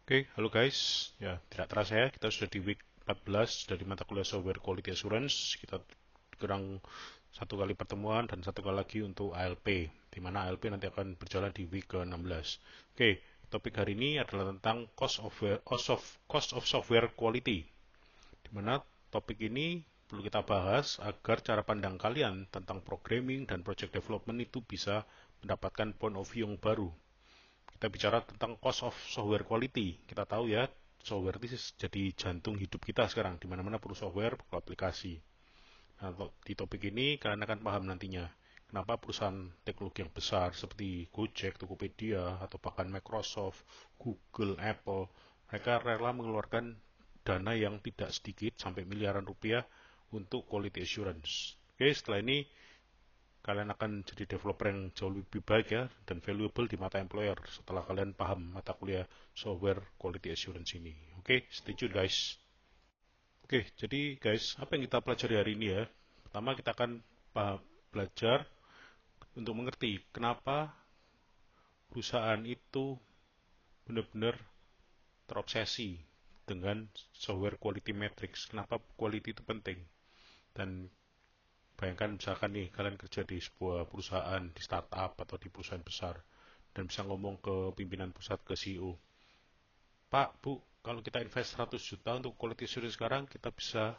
Oke, halo guys. Ya, tidak terasa ya, kita sudah di week 14 dari mata kuliah Software Quality Assurance. Kita kurang satu kali pertemuan dan satu kali lagi untuk ALP, di mana ALP nanti akan berjalan di week ke-16. Oke, topik hari ini adalah tentang cost of software quality, di mana topik ini perlu kita bahas agar cara pandang kalian tentang programming dan project development itu bisa mendapatkan point of view yang baru. Kita bicara tentang cost of software quality. Kita tahu ya, software itu jadi jantung hidup kita sekarang. Di mana-mana perlu software, perlu aplikasi. Nah, di topik ini kalian akan paham nantinya kenapa perusahaan teknologi yang besar seperti Gojek, Tokopedia, atau bahkan Microsoft, Google, Apple, mereka rela mengeluarkan dana yang tidak sedikit sampai miliaran rupiah untuk quality assurance. Oke, setelah ini kalian akan jadi developer yang jauh lebih baik ya dan valuable di mata employer setelah kalian paham mata kuliah software quality assurance ini. Oke, stay tune guys. Oke, jadi guys, apa yang kita pelajari hari ini ya? Pertama kita akan belajar untuk mengerti kenapa perusahaan itu benar-benar terobsesi dengan software quality metrics. Kenapa quality itu penting? Dan bayangkan misalkan nih kalian kerja di sebuah perusahaan, di startup atau di perusahaan besar dan bisa ngomong ke pimpinan pusat, ke CEO. Pak, Bu, kalau kita invest 100 juta untuk quality assurance sekarang, kita bisa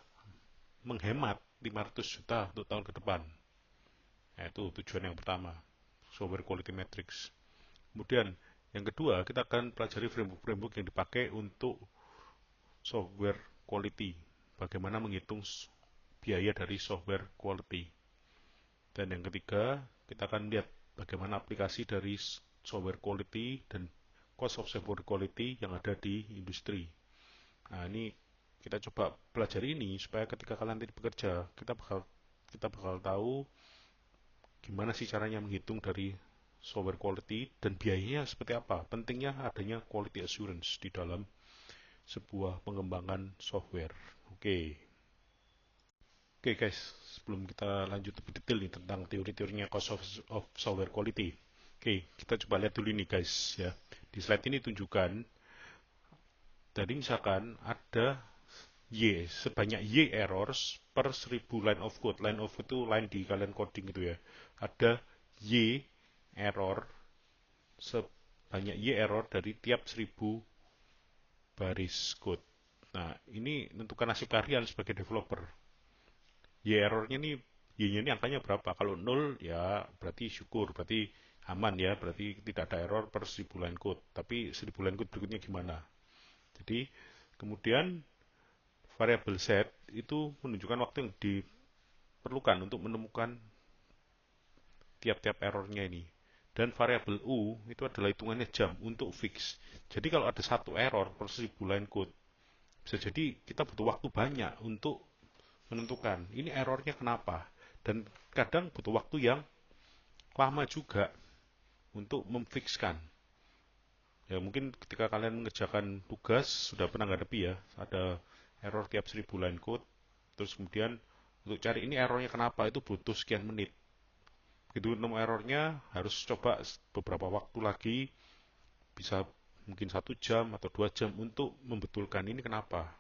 menghemat 500 juta untuk tahun ke depan. Nah, itu tujuan yang pertama, software quality metrics. Kemudian, yang kedua, kita akan pelajari framework-framework yang dipakai untuk software quality. Bagaimana menghitung biaya dari software quality. Dan yang ketiga, kita akan lihat bagaimana aplikasi dari software quality dan cost of software quality yang ada di industri. Nah, ini kita coba pelajari ini supaya ketika kalian nanti bekerja, kita bakal tahu gimana sih caranya menghitung dari software quality dan biayanya seperti apa. Pentingnya adanya quality assurance di dalam sebuah pengembangan software. Oke. Oke guys, sebelum kita lanjut lebih detail nih tentang teori-teorinya cost of software quality. Oke, kita coba lihat dulu nih guys ya. Di slide ini tunjukkan, tadi misalkan ada sebanyak Y errors per 1000 line of code. Line of code itu line di kalian coding gitu ya. Ada Y error, sebanyak Y error dari tiap 1000 baris code. Nah, ini menentukan nasib kalian sebagai developer. Y errornya nih, Y-nya ini angkanya berapa? Kalau 0 ya berarti syukur, berarti aman ya, berarti tidak ada error per 1000 line code. Tapi 1000 line code berikutnya gimana? Jadi kemudian variabel set itu menunjukkan waktu yang diperlukan untuk menemukan tiap-tiap errornya ini. Dan variabel U itu adalah hitungannya jam untuk fix. Jadi kalau ada satu error per 1000 line code, bisa jadi kita butuh waktu banyak untuk menentukan ini errornya kenapa. Dan kadang butuh waktu yang lama juga untuk memfixkan. Ya mungkin ketika kalian mengerjakan tugas sudah pernah ngadepi ya, ada error tiap 1000 line code, terus kemudian untuk cari ini errornya kenapa itu butuh sekian menit. Begitu nemu errornya harus coba beberapa waktu lagi, bisa mungkin 1 jam atau 2 jam untuk membetulkan ini kenapa.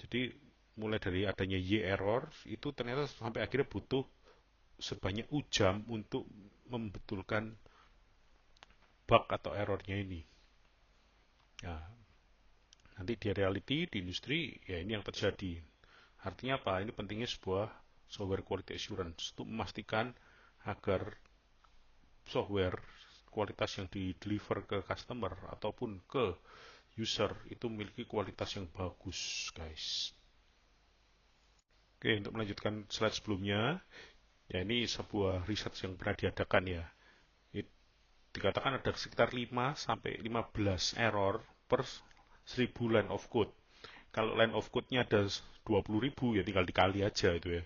Jadi mulai dari adanya Y error itu ternyata sampai akhirnya butuh sebanyak U jam untuk membetulkan bug atau errornya ini. Ya, nanti di reality, di industri, ya ini yang terjadi. Artinya apa? Ini pentingnya sebuah software quality assurance untuk memastikan agar software kualitas yang di deliver ke customer ataupun ke user itu memiliki kualitas yang bagus, guys. Oke, untuk melanjutkan slide sebelumnya, ya ini sebuah riset yang pernah diadakan ya. Dikatakan ada sekitar 5 sampai 15 error per 1000 line of code. Kalau line of code-nya ada 20.000 ya tinggal dikali aja itu ya.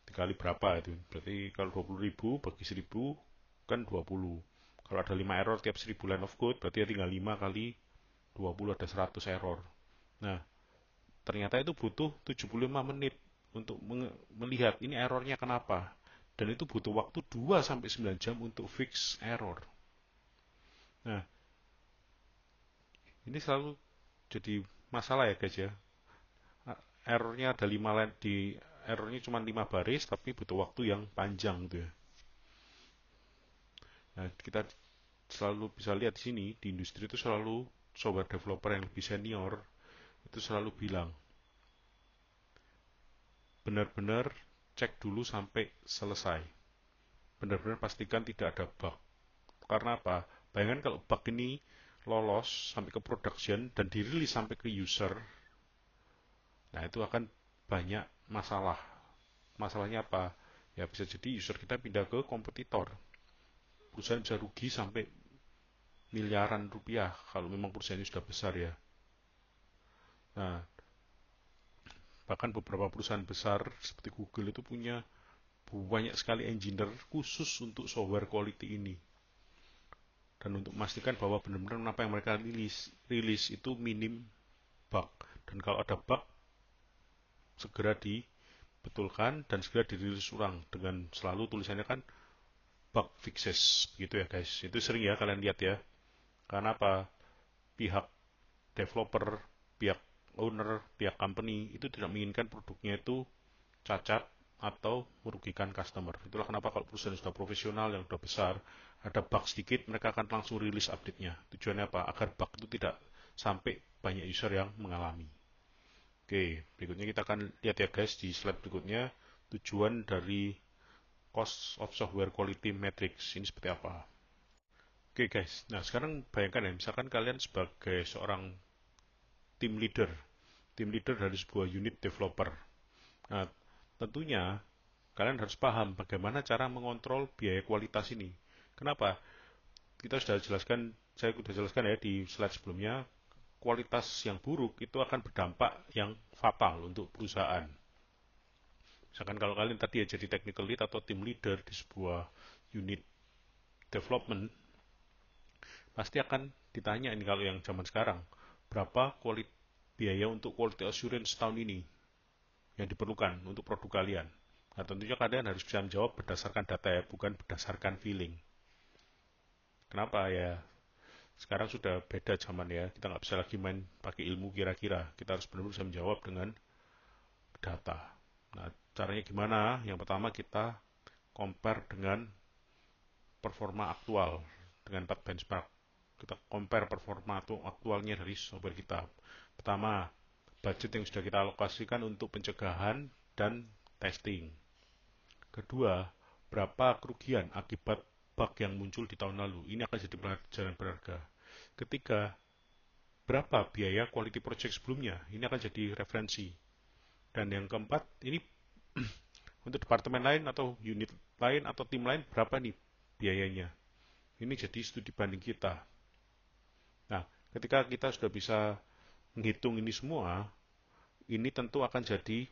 Dikali berapa itu? Berarti kalau 20.000 bagi 1000 kan 20. Kalau ada 5 error tiap 1000 line of code berarti ya tinggal 5 kali 20 ada 100 error. Nah, ternyata itu butuh 75 menit untuk melihat ini errornya kenapa. Dan itu butuh waktu 2 sampai 9 jam untuk fix error. Nah, Ini selalu jadi masalah ya guys ya. Errornya ada 5 line di errornya cuma 5 baris tapi butuh waktu yang panjang gitu ya. Nah, kita selalu bisa lihat di sini di industri itu selalu software developer yang lebih senior itu selalu bilang benar-benar cek dulu sampai selesai. Benar-benar pastikan tidak ada bug. Karena apa? Bayangkan kalau bug ini lolos sampai ke production dan dirilis sampai ke user, nah itu akan banyak masalah. Masalahnya apa? Ya bisa jadi user kita pindah ke kompetitor. Perusahaan bisa rugi sampai miliaran rupiah kalau memang perusahaan ini sudah besar ya. Nah, bahkan beberapa perusahaan besar seperti Google itu punya banyak sekali engineer khusus untuk software quality ini. Dan untuk memastikan bahwa benar-benar apa yang mereka rilis itu minim bug. Dan kalau ada bug, segera dibetulkan dan segera dirilis ulang dengan selalu tulisannya kan bug fixes gitu ya guys. Itu sering ya kalian lihat ya. Karena apa? Pihak developer, pihak owner, pihak company itu tidak menginginkan produknya itu cacat atau merugikan customer. Itulah kenapa kalau perusahaan sudah profesional yang sudah besar, ada bug sedikit, mereka akan langsung rilis update-nya. Tujuannya apa? Agar bug itu tidak sampai banyak user yang mengalami. Oke, berikutnya kita akan lihat ya guys di slide berikutnya tujuan dari cost of software quality matrix ini seperti apa. Oke guys, nah sekarang bayangkan ya, misalkan kalian sebagai seorang tim leader dari sebuah unit developer. Nah, tentunya kalian harus paham bagaimana cara mengontrol biaya kualitas ini. Kenapa? Kita sudah jelaskan, saya sudah jelaskan ya di slide sebelumnya, kualitas yang buruk itu akan berdampak yang fatal untuk perusahaan. Misalkan kalau kalian tadi ya jadi technical lead atau team leader di sebuah unit development, pasti akan ditanya ini kalau yang zaman sekarang, berapa biaya untuk quality assurance tahun ini yang diperlukan untuk produk kalian. Nah tentunya kalian harus bisa menjawab berdasarkan data ya, bukan berdasarkan feeling. Kenapa ya? Sekarang sudah beda zaman ya, kita nggak bisa lagi main pakai ilmu kira-kira. Kita harus benar-benar bisa menjawab dengan data. Nah, caranya gimana? Yang pertama kita compare dengan performa aktual, dengan benchmark. Kita compare performa aktualnya dari software kita. Pertama, budget yang sudah kita alokasikan untuk pencegahan dan testing. Kedua, berapa kerugian akibat bug yang muncul di tahun lalu. Ini akan jadi pelajaran berharga. Ketiga, berapa biaya quality project sebelumnya. Ini akan jadi referensi. Dan yang keempat, ini untuk departemen lain atau unit lain atau tim lain berapa nih biayanya. Ini jadi studi banding kita. Nah, ketika kita sudah bisa menghitung ini semua, ini tentu akan jadi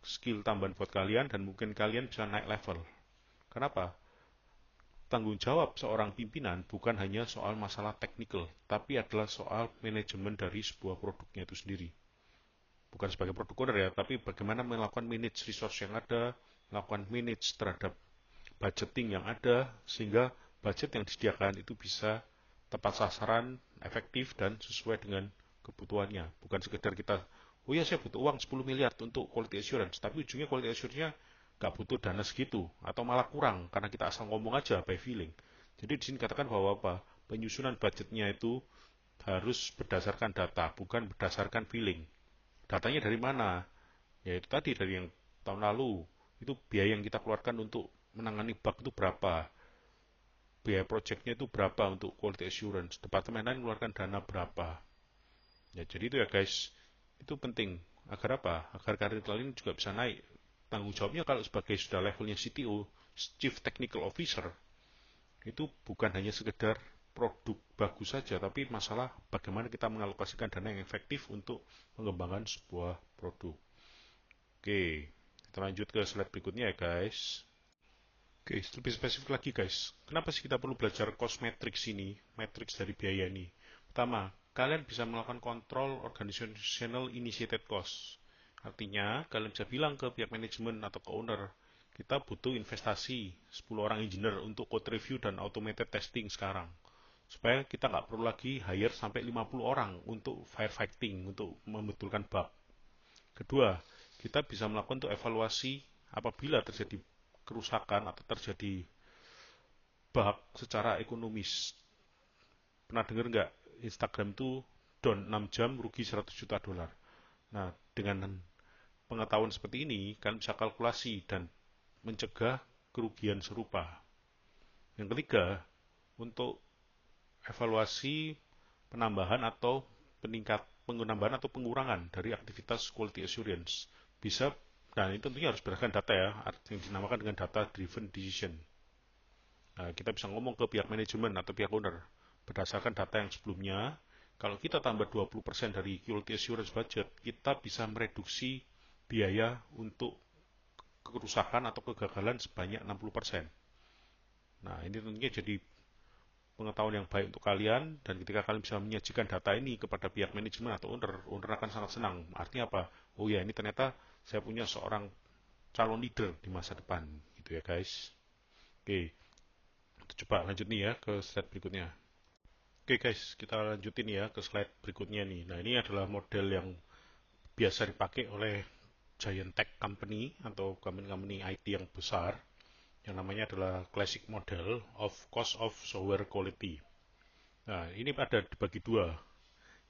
skill tambahan buat kalian dan mungkin kalian bisa naik level. Kenapa? Tanggung jawab seorang pimpinan bukan hanya soal masalah teknikal, tapi adalah soal manajemen dari sebuah produknya itu sendiri. Bukan sebagai produk owner ya, tapi bagaimana melakukan manage resource yang ada, melakukan manage terhadap budgeting yang ada, sehingga budget yang disediakan itu bisa tepat sasaran, efektif, dan sesuai dengan kebutuhannya. Bukan sekedar kita, oh ya saya butuh uang 10 miliar untuk quality assurance, tapi ujungnya quality assurance-nya nggak butuh dana segitu, atau malah kurang, karena kita asal ngomong aja by feeling. Jadi di sini katakan bahwa apa? Penyusunan budgetnya itu harus berdasarkan data, bukan berdasarkan feeling. Datanya dari mana? Ya itu tadi dari yang tahun lalu. Itu biaya yang kita keluarkan untuk menangani bug itu berapa? Biaya projectnya itu berapa untuk quality assurance? Departemen lain mengeluarkan dana berapa? Ya jadi itu ya guys, itu penting. Agar apa? Agar karir kalian juga bisa naik. Tanggung jawabnya kalau sebagai sudah levelnya CTO, Chief Technical Officer, itu bukan hanya sekedar produk bagus saja, tapi masalah bagaimana kita mengalokasikan dana yang efektif untuk mengembangkan sebuah produk. Oke, kita lanjut ke slide berikutnya ya guys. Oke, lebih spesifik lagi guys. Kenapa sih kita perlu belajar cost matrix ini, matrix dari biaya ini? Pertama, kalian bisa melakukan kontrol organizational initiated cost. Artinya, kalian bisa bilang ke pihak manajemen atau ke owner, kita butuh investasi 10 orang engineer untuk code review dan automated testing sekarang. supaya kita nggak perlu lagi hire sampai 50 orang untuk firefighting, untuk membetulkan bug. Kedua, kita bisa melakukan untuk evaluasi apabila terjadi kerusakan atau terjadi bug secara ekonomis. Pernah dengar nggak Instagram itu down 6 jam rugi 100 juta dolar. Nah, dengan pengetahuan seperti ini, kalian bisa kalkulasi dan mencegah kerugian serupa. Yang ketiga, untuk evaluasi penambahan atau penambahan atau pengurangan dari aktivitas quality assurance. Bisa, dan itu tentunya harus berdasarkan data ya, yang dinamakan dengan data driven decision. Nah, kita bisa ngomong ke pihak manajemen atau pihak owner berdasarkan data yang sebelumnya. Kalau kita tambah 20% dari quality assurance budget, kita bisa mereduksi biaya untuk kerusakan atau kegagalan sebanyak 60%. Nah, ini tentunya jadi pengetahuan yang baik untuk kalian, dan ketika kalian bisa menyajikan data ini kepada pihak manajemen atau owner akan sangat senang. Artinya apa? Oh ya, ini ternyata saya punya seorang calon leader di masa depan, gitu ya guys. Oke, coba lanjut nih ya ke slide berikutnya. Oke guys, kita lanjutin ya ke slide berikutnya nih. Nah, ini adalah model yang biasa dipakai oleh giant tech company atau company IT yang besar, yang namanya adalah classic model of cost of software quality. Nah, ini ada dibagi dua,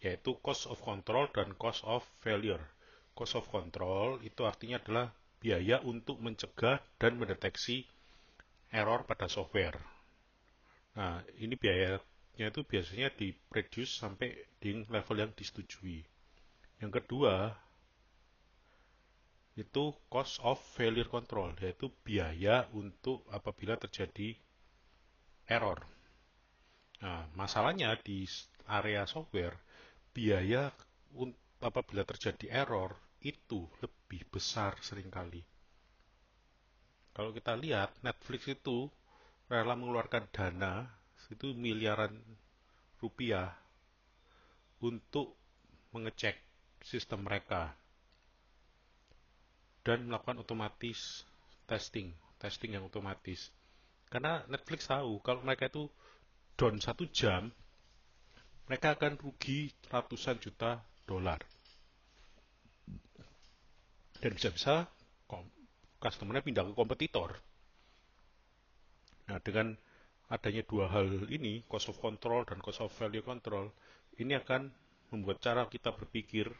yaitu cost of control dan cost of failure. Cost of control itu artinya adalah biaya untuk mencegah dan mendeteksi error pada software. Nah, ini biayanya itu biasanya di-reduce sampai di level yang disetujui. Yang kedua, itu cost of failure control, yaitu biaya untuk apabila terjadi error. Nah, masalahnya di area software, biaya apabila terjadi error itu lebih besar seringkali. Kalau kita lihat, Netflix itu rela mengeluarkan dana itu miliaran rupiah untuk mengecek sistem mereka dan melakukan otomatis testing yang otomatis. Karena Netflix tahu kalau mereka itu down 1 jam, mereka akan rugi ratusan juta dolar. Dan bisa-bisa customer-nya pindah ke kompetitor. Nah, dengan adanya dua hal ini, cost of control dan cost of value control, ini akan membuat cara kita berpikir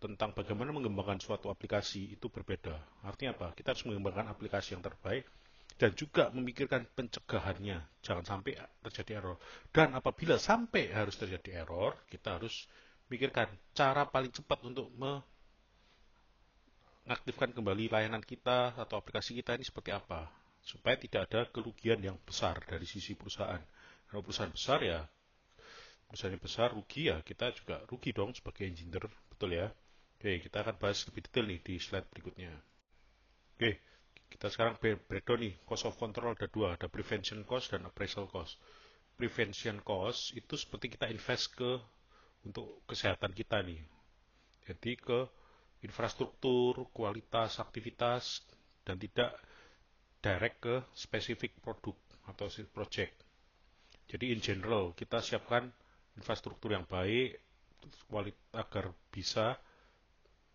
tentang bagaimana mengembangkan suatu aplikasi itu berbeda. Artinya apa? Kita harus mengembangkan aplikasi yang terbaik dan juga memikirkan pencegahannya. Jangan sampai terjadi error. Dan apabila sampai harus terjadi error, kita harus pikirkan cara paling cepat untuk mengaktifkan kembali layanan kita atau aplikasi kita ini seperti apa, supaya tidak ada kerugian yang besar dari sisi perusahaan. Kalau perusahaan besar ya, perusahaan yang besar rugi ya, kita juga rugi dong sebagai engineer, betul ya. Oke, kita akan bahas lebih detail nih di slide berikutnya. Oke, kita sekarang breakdown nih, cost of control ada dua, ada prevention cost dan appraisal cost. Prevention cost itu seperti kita invest untuk kesehatan kita nih. Jadi ke infrastruktur, kualitas aktivitas, dan tidak direct ke spesifik produk atau project. Jadi in general kita siapkan infrastruktur yang baik agar bisa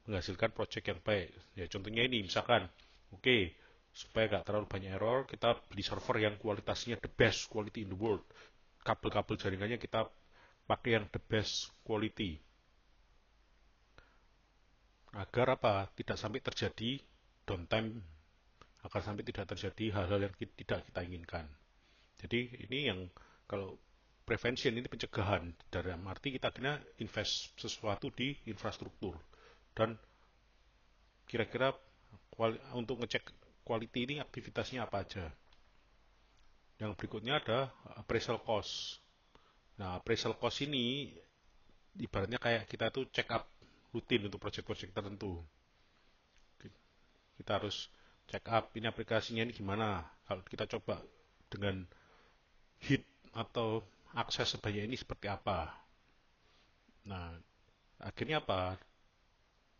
menghasilkan project yang baik. Ya contohnya ini misalkan, oke, supaya nggak terlalu banyak error, kita beli server yang kualitasnya the best quality in the world. Kabel-kabel jaringannya kita pakai yang the best quality. Agar apa? Tidak sampai terjadi downtime, agar sampai tidak terjadi hal-hal yang tidak kita inginkan. Jadi ini yang kalau prevention ini pencegahan, dalam arti kita kena invest sesuatu di infrastruktur, dan kira-kira untuk ngecek quality ini aktivitasnya apa aja. Yang berikutnya ada appraisal cost. Nah, appraisal cost ini ibaratnya kayak kita tuh check up rutin untuk project-project tertentu. Kita harus check up ini aplikasinya ini gimana. Kalau kita coba dengan hit atau akses sebanyak ini seperti apa. Nah, akhirnya apa?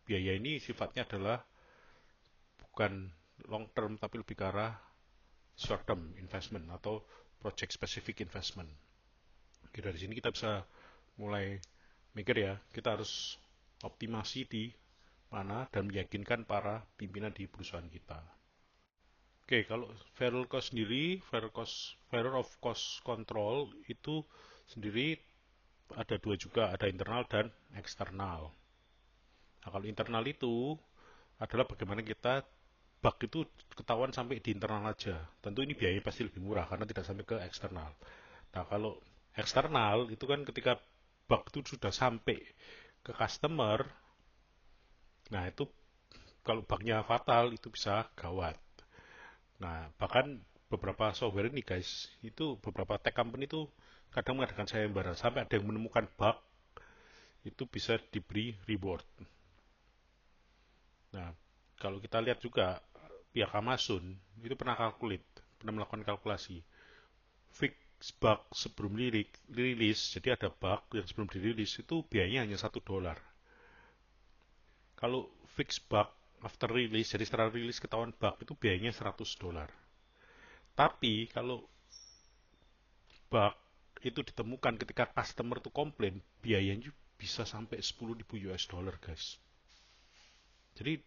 Biaya ini sifatnya adalah bukan long term tapi lebih ke arah short term investment atau project specific investment. Oke, dari sini kita bisa mulai mikir ya, kita harus optimasi di mana dan meyakinkan para pimpinan di perusahaan kita. Oke, kalau variable cost sendiri, variable of cost control itu sendiri ada dua juga, ada internal dan eksternal. Nah, kalau internal itu adalah bagaimana kita bug itu ketahuan sampai di internal aja. Tentu ini biayanya pasti lebih murah karena tidak sampai ke eksternal. Nah, kalau eksternal itu kan ketika bug itu sudah sampai ke customer, nah itu kalau bugnya fatal itu bisa gawat. Nah, bahkan beberapa software ini guys, itu beberapa tech company itu kadang mengadakan sayembara sampai ada yang menemukan bug itu bisa diberi reward. Nah, kalau kita lihat juga pihak Amazon itu pernah melakukan kalkulasi fix bug sebelum rilis, jadi ada bug yang sebelum dirilis itu biayanya hanya $1. Kalau fix bug after release, jadi setelah rilis ketahuan bug itu biayanya $100. Tapi kalau bug itu ditemukan ketika customer itu komplain, biayanya bisa sampai 10.000 US dollar guys. Jadi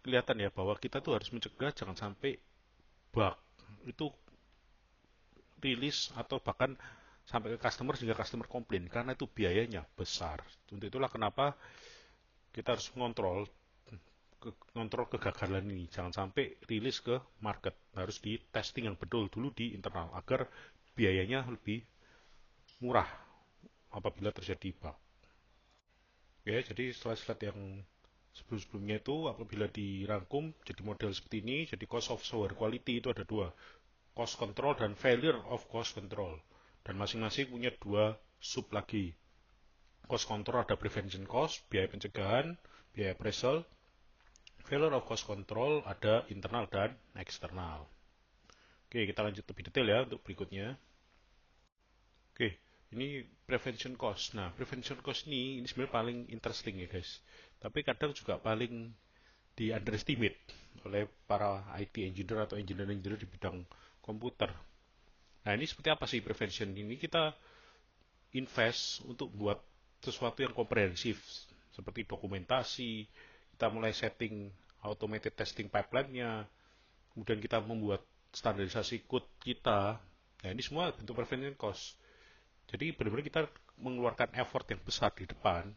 kelihatan ya bahwa kita tuh harus mencegah jangan sampai bug itu rilis atau bahkan sampai ke customer sehingga customer komplain karena itu biayanya besar. Untuk itulah kenapa kita harus mengontrol kegagalan ini. Jangan sampai rilis ke market. Harus di testing yang betul dulu di internal agar biayanya lebih murah apabila terjadi bug. Ya, jadi setelah slide yang sebelum-sebelumnya itu apabila dirangkum jadi model seperti ini, jadi cost of software quality itu ada dua, cost control dan failure of cost control. Dan masing-masing punya dua sub lagi. Cost control ada prevention cost, biaya pencegahan, biaya appraisal. Failure of cost control ada internal dan eksternal. Oke, kita lanjut lebih detail ya untuk berikutnya. Oke, ini prevention cost. Nah, prevention cost ini sebenarnya paling interesting ya guys. Tapi kadang juga paling di underestimate oleh para IT engineer atau engineer di bidang komputer. Nah, ini seperti apa sih prevention ini? Kita invest untuk buat sesuatu yang komprehensif seperti dokumentasi, kita mulai setting automated testing pipeline-nya, kemudian kita membuat standarisasi code kita. Nah, ini semua bentuk prevention cost. Jadi benar-benar kita mengeluarkan effort yang besar di depan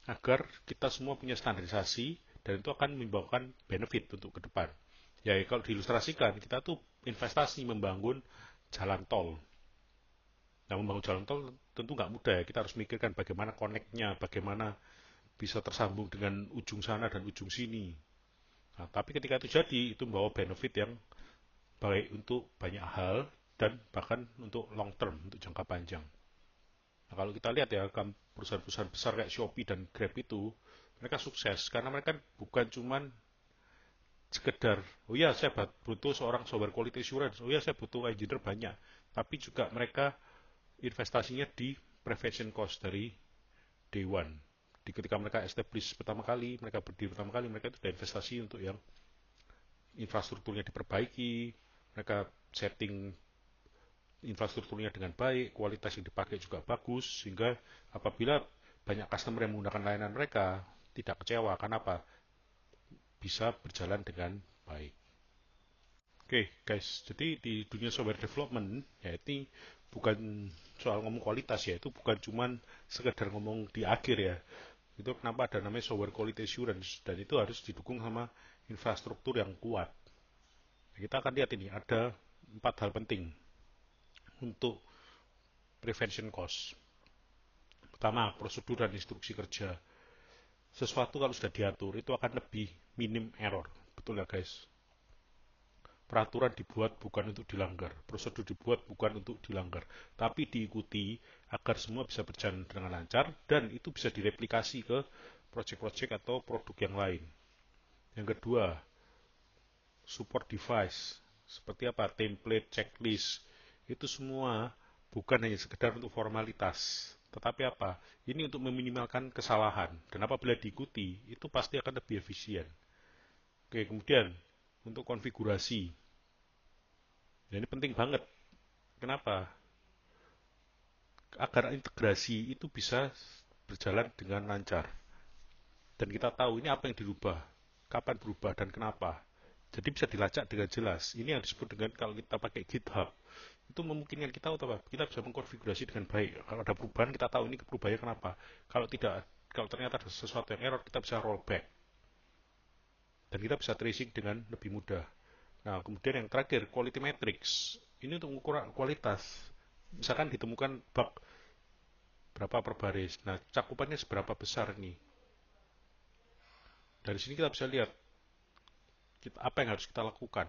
agar kita semua punya standarisasi dan itu akan membawakan benefit untuk ke depan. Ya, kalau diilustrasikan, kita tuh investasi membangun jalan tol. Nah, membangun jalan tol tentu nggak mudah ya. Kita harus mikirkan bagaimana connect-nya, bagaimana bisa tersambung dengan ujung sana dan ujung sini. Nah, tapi ketika itu jadi, itu membawa benefit yang baik untuk banyak hal dan bahkan untuk long term, untuk jangka panjang. Nah, kalau kita lihat ya, perusahaan-perusahaan besar kayak Shopee dan Grab itu, mereka sukses karena mereka bukan cuman sekedar, oh ya saya butuh seorang software quality assurance, oh ya saya butuh engineer banyak, tapi juga mereka investasinya di prevention cost dari day one. Di ketika mereka establish pertama kali, mereka berdiri pertama kali, mereka itu sudah investasi untuk yang infrastrukturnya diperbaiki, mereka setting infrastrukturnya dengan baik, kualitas yang dipakai juga bagus, sehingga apabila banyak customer yang menggunakan layanan mereka, tidak kecewa. Kenapa? Bisa berjalan dengan baik. Oke, guys, jadi di dunia software development, ya ini bukan soal ngomong kualitas ya, itu bukan cuman sekedar ngomong di akhir ya. Itu kenapa ada namanya software quality assurance, dan itu harus didukung sama infrastruktur yang kuat. Kita akan lihat ini, ada 4 hal penting untuk prevention cost. Pertama, prosedur dan instruksi kerja. Sesuatu kalau sudah diatur, itu akan lebih minim error. Betul ya guys? Peraturan dibuat bukan untuk dilanggar, prosedur dibuat bukan untuk dilanggar, tapi diikuti agar semua bisa berjalan dengan lancar dan itu bisa direplikasi ke project-project atau produk yang lain. Yang kedua, support device. Seperti apa? Template, checklist. Itu semua bukan hanya sekedar untuk formalitas, tetapi apa? Ini untuk meminimalkan kesalahan. Dan apabila diikuti, itu pasti akan lebih efisien. Oke, kemudian untuk konfigurasi. Dan ini penting banget. Kenapa? agar integrasi itu bisa berjalan dengan lancar. Dan kita tahu ini apa yang dirubah, kapan berubah, dan kenapa. Jadi bisa dilacak dengan jelas. Ini yang disebut dengan kalau kita pakai GitHub, itu memungkinkan kita apa? Kita bisa mengkonfigurasi dengan baik. Kalau ada perubahan, kita tahu ini perubahannya kenapa. Kalau tidak, kalau ternyata ada sesuatu yang error, kita bisa rollback. Dan kita bisa tracing dengan lebih mudah. Nah, kemudian yang terakhir, quality metrics. Ini untuk mengukur kualitas. Misalkan ditemukan bug berapa per baris. Nah, cakupannya seberapa besar nih. Dari sini kita bisa lihat apa yang harus kita lakukan.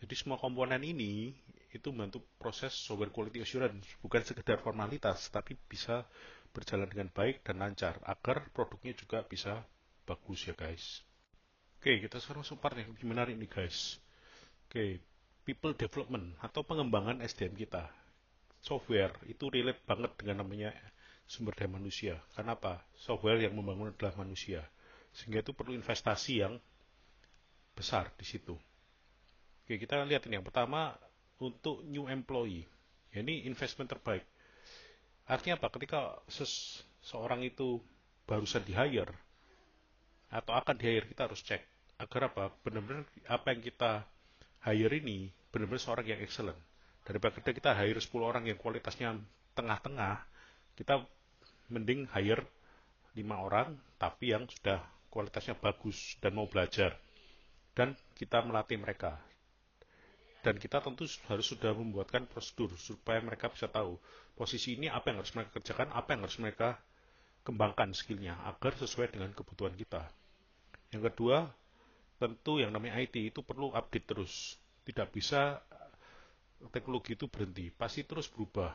Jadi semua komponen ini itu membantu proses software quality assurance, bukan sekedar formalitas, tapi bisa berjalan dengan baik dan lancar agar produknya juga bisa bagus ya guys. Oke, kita sekarang masuk part yang lebih menarik nih guys. Oke, people development atau pengembangan SDM kita. Software itu relate banget dengan namanya sumber daya manusia. Karena apa? Software yang membangun adalah manusia. Sehingga itu perlu investasi yang besar di situ. Oke, kita lihat ini yang pertama untuk new employee. Ya, ini investment terbaik. Artinya apa? Ketika seorang itu barusan di hire atau akan di hire, kita harus cek agar apa? Benar-benar apa yang kita hire ini benar-benar seorang yang excellent. Daripada kita hire 10 orang yang kualitasnya tengah-tengah, kita mending hire 5 orang tapi yang sudah kualitasnya bagus dan mau belajar. Dan kita melatih mereka. Dan kita tentu harus sudah membuatkan prosedur supaya mereka bisa tahu posisi ini apa yang harus mereka kerjakan, apa yang harus mereka kembangkan skillnya agar sesuai dengan kebutuhan kita. Yang kedua, tentu yang namanya IT itu perlu update terus. Tidak bisa teknologi itu berhenti, pasti terus berubah.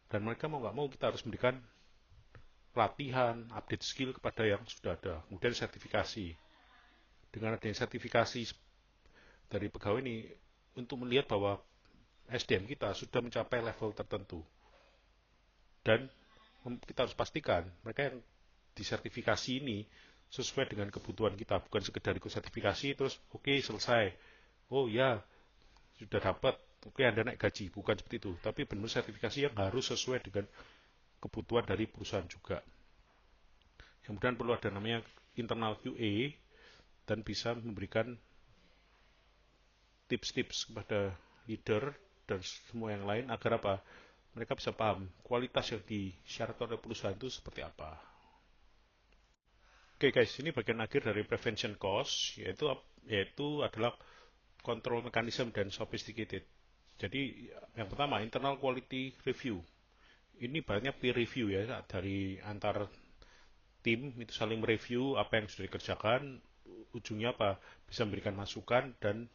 Dan mereka mau nggak mau kita harus memberikan pelatihan, update skill kepada yang sudah ada. Kemudian sertifikasi. Dengan adanya sertifikasi dari pegawai ini untuk melihat bahwa SDM kita sudah mencapai level tertentu. Dan kita harus pastikan mereka yang disertifikasi ini sesuai dengan kebutuhan kita, bukan sekedar ikut sertifikasi terus oke, selesai. Oh ya, sudah dapat, oke, Anda naik gaji, bukan seperti itu. Tapi benar sertifikasi yang harus sesuai dengan kebutuhan dari perusahaan juga. Kemudian perlu ada namanya internal QA dan bisa memberikan tips-tips kepada leader dan semua yang lain agar apa? Mereka bisa paham kualitas yang disyaratkan oleh perusahaan itu seperti apa. Oke guys, ini bagian akhir dari prevention cost, yaitu adalah control mechanism dan sophisticated. Jadi yang pertama internal quality review. Ini banyak peer review ya dari antar tim itu saling mereview apa yang sudah dikerjakan, ujungnya apa? Bisa memberikan masukan dan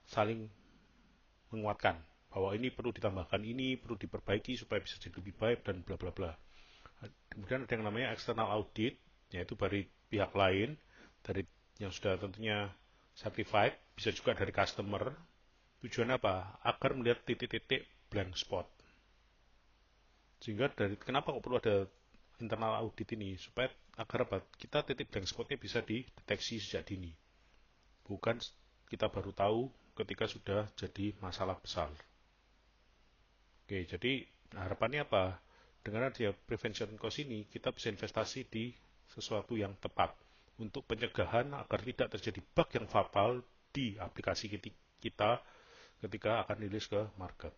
saling menguatkan bahwa ini perlu ditambahkan, ini perlu diperbaiki supaya bisa jadi lebih baik dan bla bla bla. Kemudian ada yang namanya external audit, yaitu dari pihak lain, dari yang sudah tentunya certified, bisa juga dari customer. Tujuan apa? Agar melihat titik-titik blank spot. Sehingga dari kenapa kok perlu ada internal audit ini? Supaya agar apa? Kita titik blank spotnya bisa dideteksi sejak dini. Bukan kita baru tahu ketika sudah jadi masalah besar. Oke, jadi harapannya apa? Dengan adanya prevention cost ini, kita bisa investasi di sesuatu yang tepat untuk pencegahan agar tidak terjadi bug yang fatal di aplikasi kita ketika akan rilis ke market.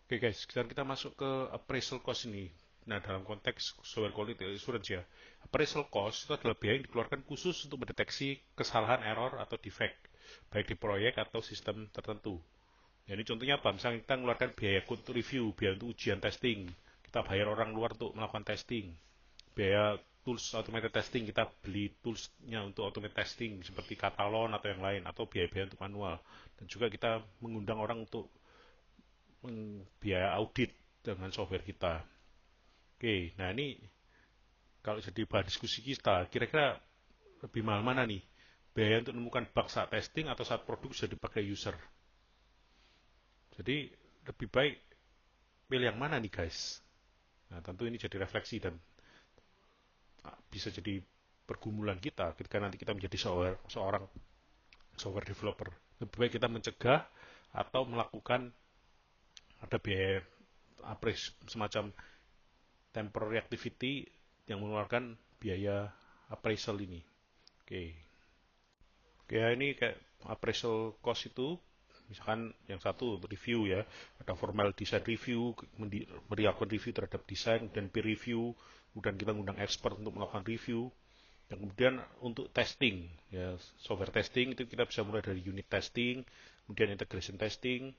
Oke guys, sekarang kita masuk ke appraisal cost ini. Nah, dalam konteks software quality assurance ya, appraisal cost itu adalah biaya yang dikeluarkan khusus untuk mendeteksi kesalahan, error, atau defect, baik di proyek atau sistem tertentu. Jadi contohnya apa? Misalnya kita mengeluarkan biaya code review, biaya untuk ujian testing, kita bayar orang luar untuk melakukan testing, biaya tools automated testing, kita beli toolsnya untuk automated testing seperti Catalon atau yang lain, atau biaya-biaya untuk manual. Dan juga kita mengundang orang untuk biaya audit dengan software kita. Oke, nah ini kalau jadi bahan diskusi kita, kira-kira lebih mahal mana nih? Biaya untuk menemukan bug saat testing atau saat produk sudah dipakai user? Jadi lebih baik pilih yang mana nih guys? Nah tentu ini jadi refleksi dan bisa jadi pergumulan kita ketika nanti kita menjadi seorang software developer. Lebih baik kita mencegah atau melakukan ada biaya semacam temporary activity yang mengeluarkan biaya appraisal ini. Oke. Oke, ya ini kayak appraisal cost itu, misalkan yang satu review ya, ada formal design review, melakukan review terhadap desain, dan peer review, kemudian kita mengundang expert untuk melakukan review, dan kemudian untuk testing, ya software testing itu kita bisa mulai dari unit testing, kemudian integration testing,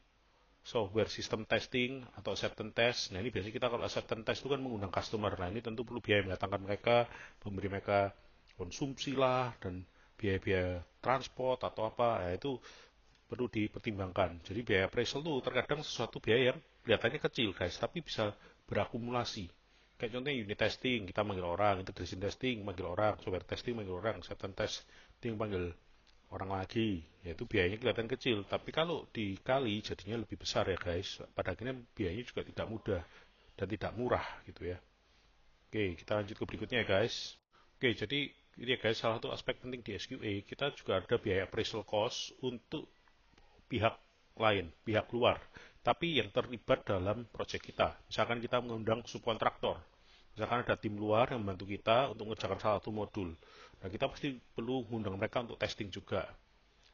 software system testing atau acceptance test. Nah ini biasanya kita kalau acceptance test itu kan mengundang customer. Nah ini tentu perlu biaya mendatangkan mereka, memberi mereka konsumsi lah, dan biaya-biaya transport atau apa, ya itu perlu dipertimbangkan. Jadi biaya appraisal itu terkadang sesuatu biaya yang kelihatannya kecil guys, tapi bisa berakumulasi. Kayak contohnya unit testing, kita manggil orang, integration testing, manggil orang, software testing, manggil orang, acceptance testing, panggil orang lagi, yaitu biayanya kelihatan kecil, tapi kalau dikali jadinya lebih besar ya guys. Pada akhirnya biayanya juga tidak mudah dan tidak murah gitu ya. Oke, kita lanjut ke berikutnya ya guys. Oke, jadi ini ya guys, salah satu aspek penting di SQA, kita juga ada biaya appraisal cost untuk pihak lain, pihak luar, tapi yang terlibat dalam proyek kita. Misalkan kita mengundang subkontraktor, misalkan ada tim luar yang membantu kita untuk mengerjakan salah satu modul. Nah, kita pasti perlu mengundang mereka untuk testing juga.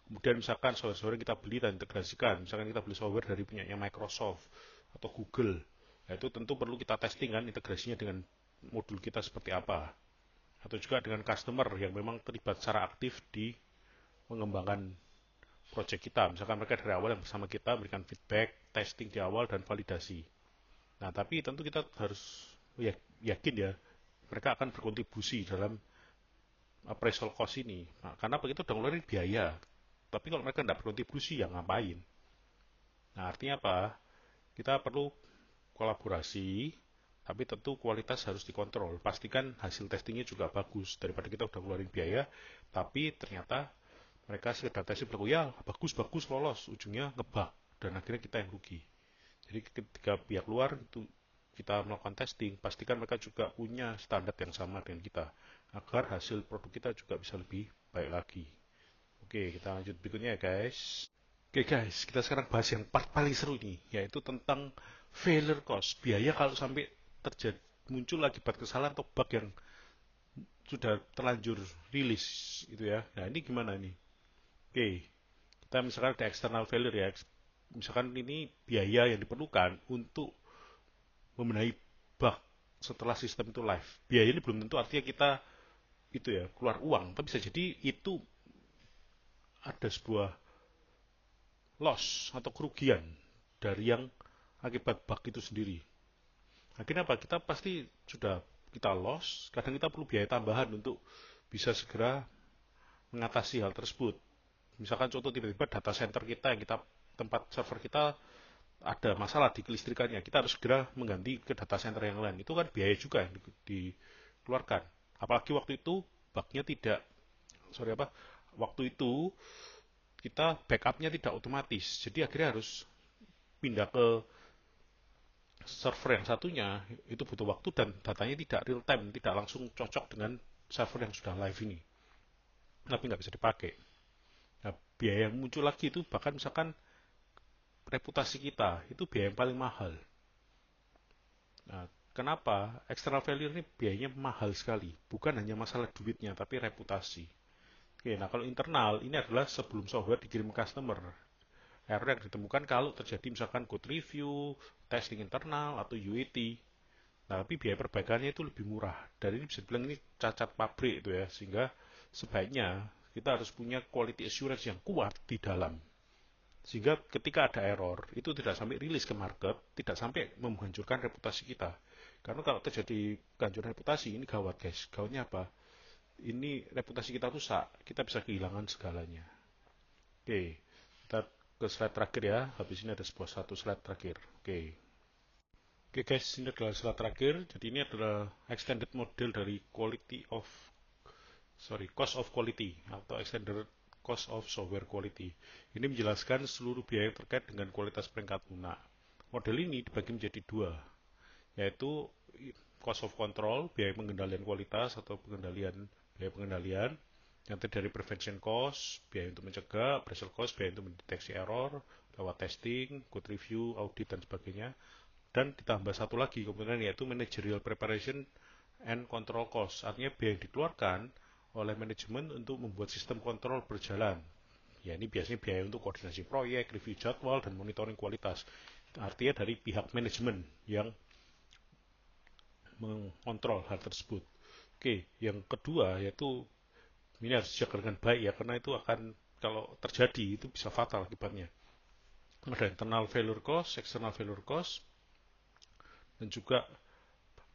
Kemudian misalkan software kita beli dan integrasikan, misalkan kita beli software dari punyanya Microsoft atau Google, nah itu tentu perlu kita testing kan integrasinya dengan modul kita seperti apa. Atau juga dengan customer yang memang terlibat secara aktif di mengembangkan proyek kita. Misalkan mereka dari awal yang bersama kita berikan feedback, testing di awal, dan validasi. Nah, tapi tentu kita harus yakin ya, mereka akan berkontribusi dalam appraisal cost ini. Nah, karena begitu udah ngeluarin biaya. Tapi kalau mereka tidak berkontribusi, ya ngapain? Nah, artinya apa? Kita perlu kolaborasi, tapi tentu kualitas harus dikontrol. Pastikan hasil testingnya juga bagus, daripada kita udah ngeluarin biaya, tapi ternyata mereka sekedar testing berlaku, ya bagus-bagus lolos, ujungnya ngebug, dan akhirnya kita yang rugi. Jadi ketika pihak luar itu kita melakukan testing, pastikan mereka juga punya standar yang sama dengan kita, agar hasil produk kita juga bisa lebih baik lagi. Oke, kita lanjut berikutnya ya guys. Oke guys, kita sekarang bahas yang part paling seru nih, yaitu tentang failure cost, biaya kalau sampai terjadi muncul akibat kesalahan atau bug yang sudah terlanjur rilis itu ya. Nah ini gimana nih? Oke, kita misalkan ada external failure ya. Misalkan ini biaya yang diperlukan untuk membenahi bug setelah sistem itu live. Biaya ini belum tentu artinya kita itu ya keluar uang, tapi bisa jadi itu ada sebuah loss atau kerugian dari yang akibat bug itu sendiri. Akhirnya apa? Kita pasti sudah kita loss, kadang kita perlu biaya tambahan untuk bisa segera mengatasi hal tersebut. Misalkan contoh tiba-tiba data center kita yang kita tempat server kita ada masalah di kelistrikannya, kita harus segera mengganti ke data center yang lain. Itu kan biaya juga yang dikeluarkan. Apalagi waktu itu bugnya tidak, sorry apa, waktu itu kita backupnya tidak otomatis. Jadi akhirnya harus pindah ke server yang satunya, itu butuh waktu dan datanya tidak real time, tidak langsung cocok dengan server yang sudah live ini. Tapi nggak bisa dipakai. Nah, biaya yang muncul lagi itu bahkan misalkan reputasi kita, itu biaya yang paling mahal. Nah, kenapa? External failure ini biayanya mahal sekali. Bukan hanya masalah duitnya, tapi reputasi. Oke, nah kalau internal, ini adalah sebelum software dikirim customer. Error yang ditemukan kalau terjadi misalkan code review, testing internal, atau UAT. Nah, tapi biaya perbaikannya itu lebih murah. Dan ini bisa dibilang ini cacat pabrik itu ya, sehingga sebaiknya kita harus punya quality assurance yang kuat di dalam. Sehingga ketika ada error, itu tidak sampai rilis ke market, tidak sampai menghancurkan reputasi kita. Karena kalau terjadi kehancuran reputasi, ini gawat guys. Gawatnya apa? Ini reputasi kita rusak, kita bisa kehilangan segalanya. Oke, kita ke slide terakhir ya. Habis ini ada satu slide terakhir. Oke. Oke guys, ini adalah slide terakhir. Jadi ini adalah extended model dari cost of quality atau extended cost of software quality. Ini menjelaskan seluruh biaya yang terkait dengan kualitas perangkat lunak. Model ini dibagi menjadi dua, yaitu cost of control, biaya pengendalian kualitas atau biaya pengendalian, yang terdiri dari prevention cost, biaya untuk mencegah, appraisal cost, biaya untuk mendeteksi error, lewat testing, code review, audit, dan sebagainya. Dan ditambah satu lagi komponen yaitu managerial preparation and control cost. Artinya biaya yang dikeluarkan oleh manajemen untuk membuat sistem kontrol berjalan. Ya, ini biasanya biaya untuk koordinasi proyek, review jadwal, dan monitoring kualitas. Artinya dari pihak manajemen yang mengontrol hal tersebut. Oke, yang kedua yaitu ini harus dijaga dengan baik ya, karena itu akan kalau terjadi itu bisa fatal akibatnya. Ada internal failure cost, external failure cost, dan juga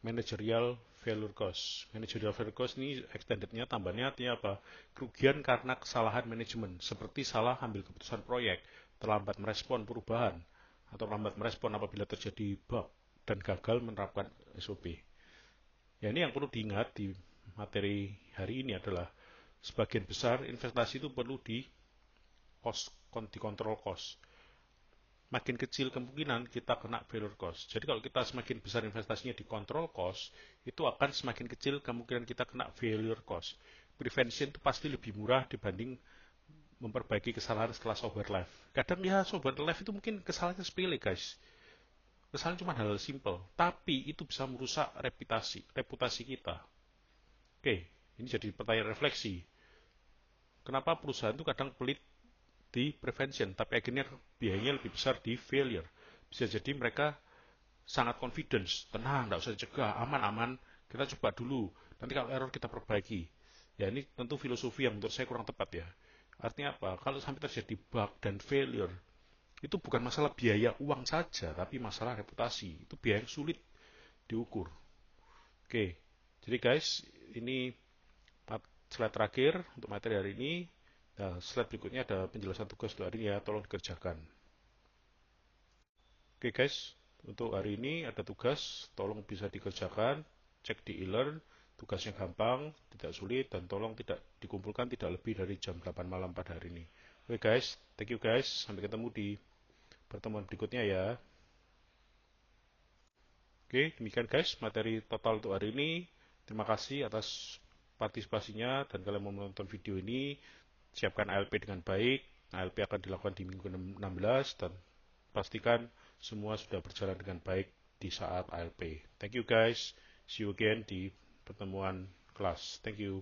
managerial failure cost. Managerial failure cost ini extendednya tambahnya artinya apa? Kerugian karena kesalahan manajemen, seperti salah ambil keputusan proyek, terlambat merespon perubahan, atau lambat merespon apabila terjadi bug, dan gagal menerapkan SOP. Ya, ini yang perlu diingat di materi hari ini adalah sebagian besar investasi itu perlu dikontrol cost. Makin kecil kemungkinan kita kena failure cost. Jadi kalau kita semakin besar investasinya di control cost, itu akan semakin kecil kemungkinan kita kena failure cost. Prevention itu pasti lebih murah dibanding memperbaiki kesalahan setelah software life. Kadang ya software life itu mungkin kesalahannya sepele guys. Kesalahan cuma hal simple, tapi itu bisa merusak reputasi kita. Oke, ini jadi pertanyaan refleksi. Kenapa perusahaan itu kadang pelit di prevention, tapi akhirnya biayanya lebih besar di failure? Bisa jadi mereka sangat confidence, tenang, tidak usah cegah, aman-aman, kita coba dulu, nanti kalau error kita perbaiki. Ya, ini tentu filosofi yang menurut saya kurang tepat ya. Artinya apa? Kalau sampai terjadi bug dan failure, itu bukan masalah biaya uang saja, tapi masalah reputasi. Itu biaya yang sulit diukur. Oke, jadi guys, ini slide terakhir untuk materi hari ini. Nah, slide berikutnya ada penjelasan tugas untuk hari ini ya, tolong dikerjakan. Oke guys, untuk hari ini ada tugas, tolong bisa dikerjakan, cek di e-learn, tugasnya gampang, tidak sulit, dan tolong tidak dikumpulkan tidak lebih dari jam 8 malam pada hari ini. Oke guys, thank you guys, sampai ketemu di pertemuan berikutnya ya. Oke, demikian guys materi total untuk hari ini. Terima kasih atas partisipasinya dan kalian mau menonton video ini. Siapkan ALP dengan baik. ALP akan dilakukan di minggu 16 dan pastikan semua sudah berjalan dengan baik di saat ALP. Thank you guys. See you again di pertemuan kelas. Thank you.